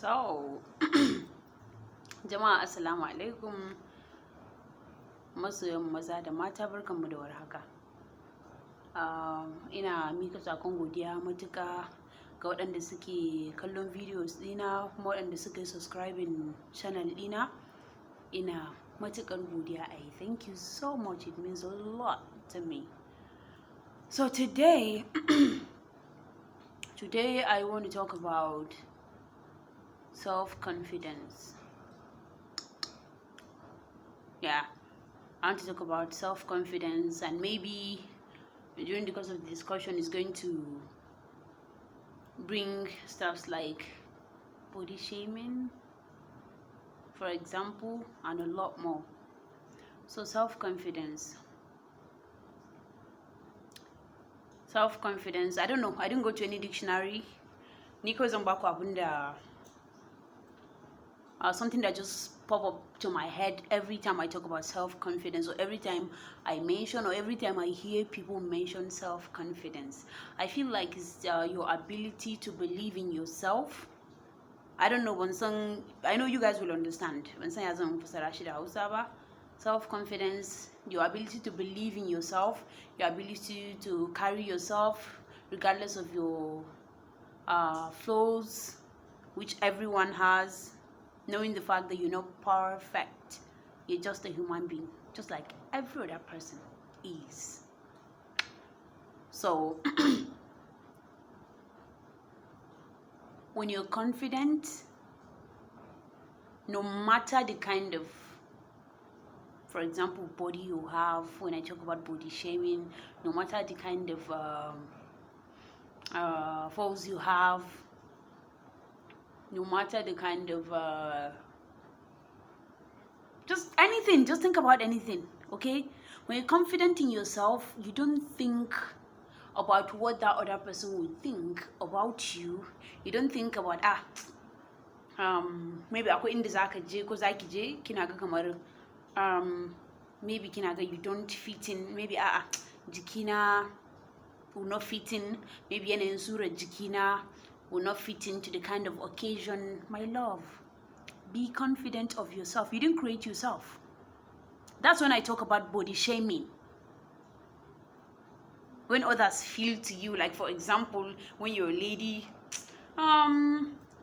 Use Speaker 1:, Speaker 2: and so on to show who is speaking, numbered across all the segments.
Speaker 1: So, jama'a assalamu alaikum, masoyan maza da mata, barkanmu da warhaka. Ina mika sakon godiya matuƙa ga waɗanda suke kallon videos ɗina kuma waɗanda suka yi subscribing channel ɗina. Ina matuƙar godiya. I thank you so much. It means a lot to me. So today I want to talk about self-confidence. Yeah, I want to talk about self-confidence, and maybe during the course of the discussion is going to bring stuff like body shaming, for example, and a lot more. So self-confidence, I don't know, I didn't go to any dictionary. Nico Zambako abinda, something that just pop up to my head every time I talk about self-confidence, or every time I mention, or every time I hear people mention self-confidence. I feel like it's your ability to believe in yourself. I don't know, I know you guys will understand. Self-confidence, your ability to believe in yourself, your ability to carry yourself regardless of your flaws, which everyone has, knowing the fact that you're not perfect. You're just a human being, just like every other person is. So when you're confident, no matter the kind of, for example, body you have, when I talk about body shaming, no matter the kind of faults you have, no matter the kind of just anything, just think about anything, okay? When you're confident in yourself, you don't think about what that other person would think about you. You don't think about maybe akwai inda zaka je ko zaki je kina ga kamar maybe kina ga you don't fit in, maybe jikina will not fit in, maybe yanayin surar jikina will not fit into the kind of occasion. My love, be confident of yourself. You didn't create yourself. That's when I talk about body shaming. When others feel to you, like for example, when you're a lady,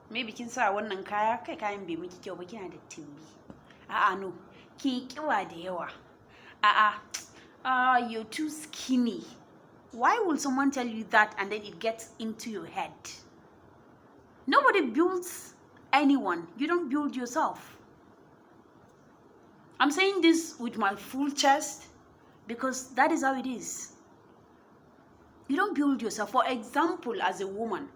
Speaker 1: maybe kin sa wannan kaya, kai kayan bai miki kyau ba, kina da timbi. No, kin kiwa da yawa. You're too skinny. Why will someone tell you that and then it gets into your head? Nobody builds anyone. You don't build yourself. I'm saying this with my full chest because that is how it is. You don't build yourself. For example, as a woman,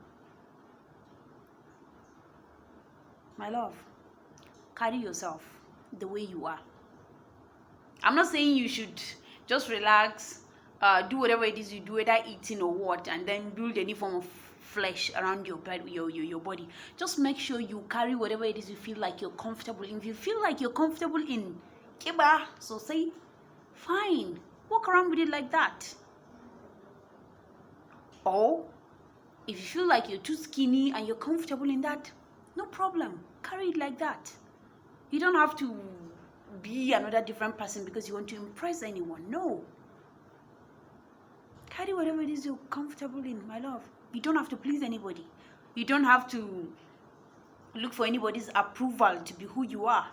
Speaker 1: my love, carry yourself the way you are. I'm not saying you should just relax, do whatever it is you do, whether eating or what, and then build any form of flesh around your body. Just make sure you carry whatever it is you feel like you're comfortable in. If you feel like you're comfortable in kiba, so say fine, walk around with it like that. Or if you feel like you're too skinny and you're comfortable in that, no problem, carry it like that. You don't have to be another different person because you want to impress anyone. No, carry whatever it is you're comfortable in, my love. You don't have to please anybody. You don't have to look for anybody's approval to be who you are.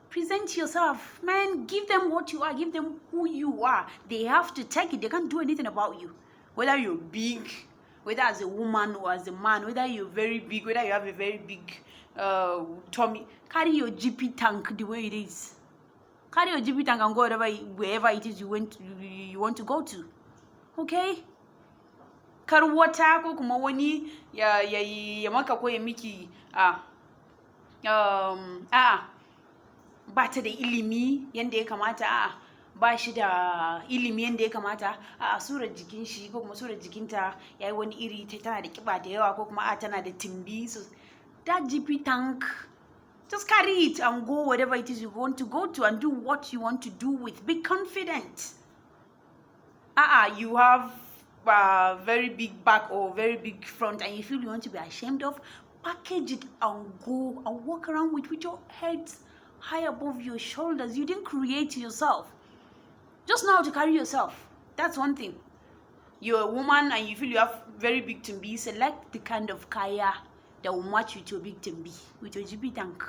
Speaker 1: Present yourself, man. Give them what you are. Give them who you are. They have to take it. They can't do anything about you. Whether you're big, whether as a woman or as a man, whether you're very big, whether you have a very big tummy, carry your GP tank the way it is. Carry your GP tank and go wherever it is you want to go to. Okay? Kar wata ko kuma wani ya maka ko ya miki ba ta da ilimi yanda ya kamata, ba shi da ilimi yanda ya kamata, surar jikin shi ko kuma surar jikinta yayi wani iri, tana da kiba da yawa ko kuma tana da timbi. So that GP tank, just carry it and go whatever it is you want to go to and do what you want to do with. Be confident. You have very big back or very big front, and you feel you want to be ashamed of, package it and go and walk around with your head high above your shoulders. You didn't create yourself. Just know how to carry yourself. That's one thing. You're a woman and you feel you have very big tumbi. Select the kind of kaya that will match with your big tumbi, with your GB tank.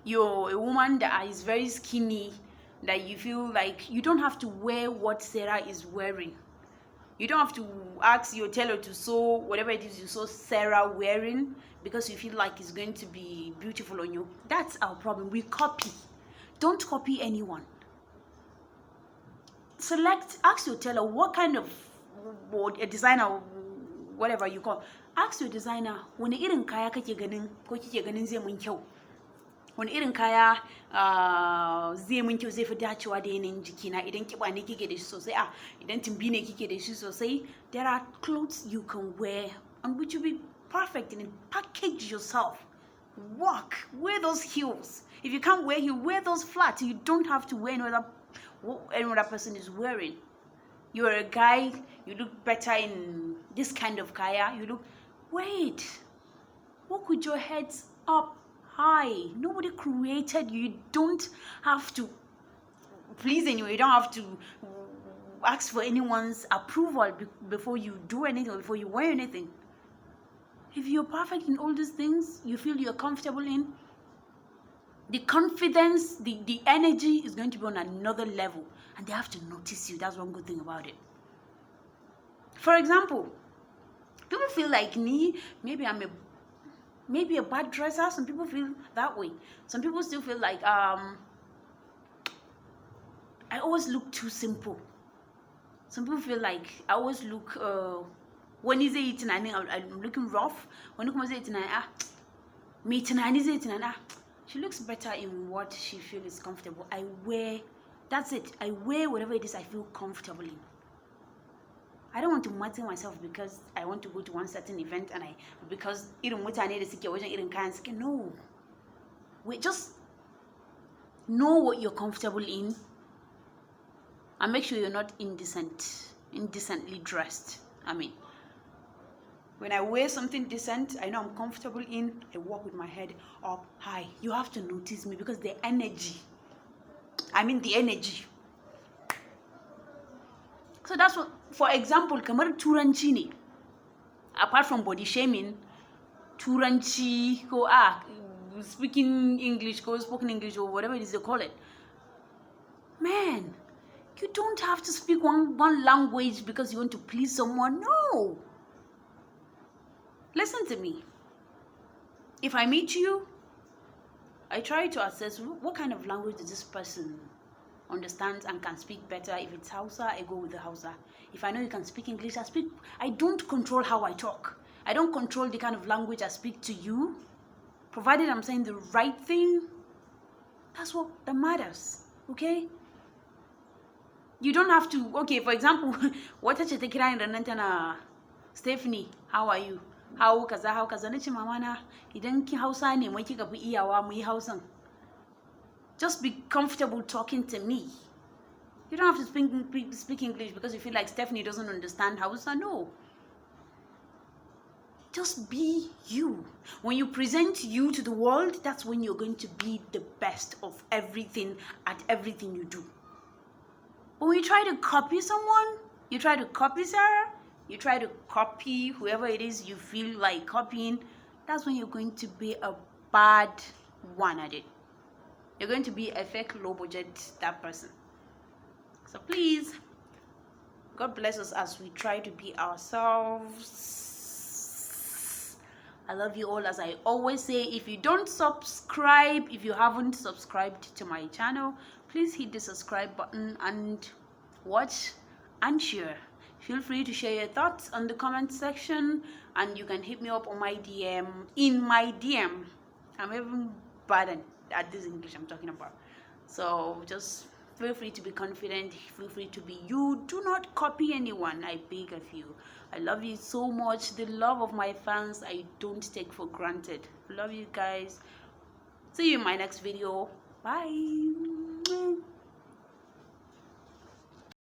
Speaker 1: You're a woman that is very skinny, that you feel like you don't have to wear what Sarah is wearing. You don't have to ask your tailor to sew whatever it is you saw Sarah wearing because you feel like it's going to be beautiful on you. That's our problem. We copy. Don't copy anyone. Ask your tailor what kind of, or a designer, whatever you call. Ask your designer, wani irin kaya kake ganin ko kike ganin zai mun kyau? Wani irin kaya zai mun kyau, zai fi dacewa da yanayin jikina? Idan kiba ne kike da shi sosai, idan tumbi ne kike da shi sosai, there are clothes you can wear and which will be perfect in it. Package yourself. Walk. Wear those heels. If you can't wear heels, wear those flats. You don't have to wear what another person is wearing. You're a guy, you look better in this kind of kaya. Wait. Walk with your heads up high. Nobody created you. You don't have to please anyone. You don't have to ask for anyone's approval before you do anything or before you wear anything. If you're perfect in all these things, you feel you're comfortable in, the confidence, the energy is going to be on another level, and they have to notice you. That's one good thing about it. For example, people feel like me, maybe I'm a bad dresser. Some people feel that way. Some people still feel like I always look too simple. Some people feel like I always look when is it I'm looking rough. When you come say it she looks better in what she feels is comfortable. That's it. I wear whatever it is I feel comfortable in. I don't want to matter myself because I want to go to one certain event and because no. Wait, just know what you're comfortable in and make sure you're not indecently dressed. When I wear something decent, I know I'm comfortable in, I walk with my head up high. You have to notice me because the energy. So that's what, for example, kamar turanci ne. Apart from body shaming, turanci, ko speaking English, ko spoken English, or whatever it is they call it. Man, you don't have to speak one language because you want to please someone. No. Listen to me. If I meet you, I try to assess what kind of language does this person understands and can speak better. If it's Hausa, I go with the Hausa. If I know you can speak English, I speak. I don't control how I talk. I don't control the kind of language I speak to you. Provided I'm saying the right thing, that's what that matters. Okay? You don't have to, okay, for example, what did you take in Stephanie, how are you? How kaza nace mama na idan ki Hausa ne mai kika fi iyawa mu yi Hausan. Just be comfortable talking to me. You don't have to speak English because you feel like Stephanie doesn't understand Hausa. No. Just be you. When you present you to the world, that's when you're going to be the best of everything at everything you do. But when you try to copy someone, you try to copy Sarah, you try to copy whoever it is you feel like copying, that's when you're going to be a bad one at it. You're going to be a fake low budget that person. So please, God bless us as we try to be ourselves. I love you all. As I always say, if you don't subscribe, if you haven't subscribed to my channel, please hit the subscribe button and watch and share. Feel free to share your thoughts on the comment section, and you can hit me up on my DM. In my DM, I'm even bad at this English I'm talking about. So just feel free to be confident. Feel free to be you. Do not copy anyone, I beg of you. I love you so much. The love of my fans, I don't take for granted. Love you guys. See you in my next video. Bye.